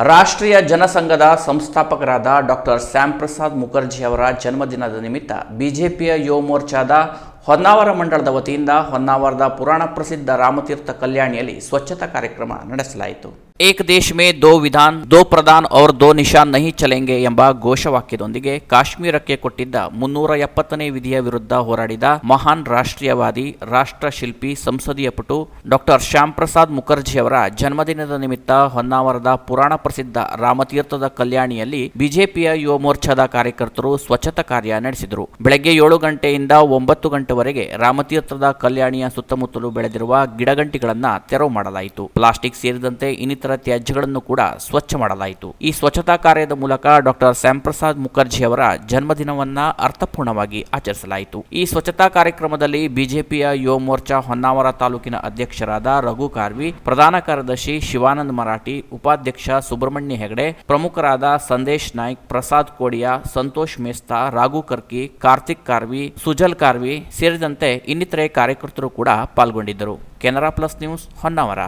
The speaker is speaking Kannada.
ರಾಷ್ಟ್ರೀಯ ಜನಸಂಘದ ಸಂಸ್ಥಾಪಕರಾದ ಡಾಕ್ಟರ್ ಶ್ಯಾಮ್ ಪ್ರಸಾದ್ ಮುಖರ್ಜಿ ಅವರ ಜನ್ಮದಿನದ ನಿಮಿತ್ತ ಬಿಜೆಪಿಯ ಯುವ ಮೋರ್ಚಾದ ಹೊನ್ನಾವರ ಮಂಡಳದ ವತಿಯಿಂದ ಹೊನ್ನಾವರದ ಪುರಾಣ ಪ್ರಸಿದ್ಧ ರಾಮತೀರ್ಥ ಕಲ್ಯಾಣಿಯಲ್ಲಿ ಸ್ವಚ್ಛತಾ ಕಾರ್ಯಕ್ರಮ ನಡೆಸಲಾಯಿತು. ಏಕ್ ದೇಶ್ ಮೇ ದೋ ವಿಧಾನ್ ದೋ ಪ್ರಧಾನ್ ಔರ್ ದೋ ನಿಶಾನ್ ನಹಿ ಚಲೆಂಗೆ ಎಂಬ ಘೋಷವಾಕ್ಯದೊಂದಿಗೆ ಕಾಶ್ಮೀರಕ್ಕೆ ಕೊಟ್ಟಿದ್ದ 370ನೇ ವಿಧಿಯ ವಿರುದ್ಧ ಹೋರಾಡಿದ ಮಹಾನ್ ರಾಷ್ಟ್ರೀಯವಾದಿ, ರಾಷ್ಟ್ರ ಶಿಲ್ಪಿ, ಸಂಸದೀಯ ಪಟು ಡಾಕ್ಟರ್ ಶ್ಯಾಮ್ ಪ್ರಸಾದ್ ಮುಖರ್ಜಿ ಅವರ ಜನ್ಮದಿನದ ನಿಮಿತ್ತ ಹೊನ್ನಾವರದ ಪುರಾಣ ಪ್ರಸಿದ್ಧ ರಾಮತೀರ್ಥದ ಕಲ್ಯಾಣಿಯಲ್ಲಿ ಬಿಜೆಪಿಯ ಯುವ ಮೋರ್ಚಾದ ಕಾರ್ಯಕರ್ತರು ಸ್ವಚ್ಛತಾ ಕಾರ್ಯ ನಡೆಸಿದರು. ಬೆಳಗ್ಗೆ 7 ಗಂಟೆಯಿಂದ 9 ಗಂಟೆವರೆಗೆ ರಾಮತೀರ್ಥದ ಕಲ್ಯಾಣಿಯ ಸುತ್ತಮುತ್ತಲು ಬೆಳೆದಿರುವ ಗಿಡಗಂಟಿಗಳನ್ನು ತೆರವು ಮಾಡಲಾಯಿತು. ಪ್ಲಾಸ್ಟಿಕ್ ಸೇರಿದಂತೆ ಇನ್ನಿತರ ತ್ಯಾಜ್ಯಗಳನ್ನು ಕೂಡ ಸ್ವಚ್ಛ ಮಾಡಲಾಯಿತು. ಈ ಸ್ವಚ್ಛತಾ ಕಾರ್ಯದ ಮೂಲಕ ಡಾಕ್ಟರ್ ಶ್ಯಾಮ್ ಪ್ರಸಾದ್ ಮುಖರ್ಜಿ ಅವರ ಜನ್ಮದಿನವನ್ನ ಅರ್ಥಪೂರ್ಣವಾಗಿ ಆಚರಿಸಲಾಯಿತು. ಈ ಸ್ವಚ್ಛತಾ ಕಾರ್ಯಕ್ರಮದಲ್ಲಿ ಬಿಜೆಪಿಯ ಯುವ ಮೋರ್ಚಾ ಹೊನ್ನಾವರ ತಾಲೂಕಿನ ಅಧ್ಯಕ್ಷರಾದ ರಘು ಕಾರ್ವಿ, ಪ್ರಧಾನ ಕಾರ್ಯದರ್ಶಿ ಶಿವಾನಂದ ಮರಾಠಿ, ಉಪಾಧ್ಯಕ್ಷ ಸುಬ್ರಹ್ಮಣ್ಯ ಹೆಗಡೆ, ಪ್ರಮುಖರಾದ ಸಂದೇಶ್ ನಾಯ್ಕ್, ಪ್ರಸಾದ್ ಕೋಡಿಯಾ, ಸಂತೋಷ್ ಮೇಸ್ತಾ, ರಾಘು ಕರ್ಕಿ, ಕಾರ್ತಿಕ್ ಕಾರ್ವಿ, ಸುಜಲ್ ಕಾರ್ವಿ ಸೇರಿದಂತೆ ಇನ್ನಿತರೆ ಕಾರ್ಯಕರ್ತರು ಕೂಡ ಪಾಲ್ಗೊಂಡಿದ್ದರು. Canara plus news Honnavar.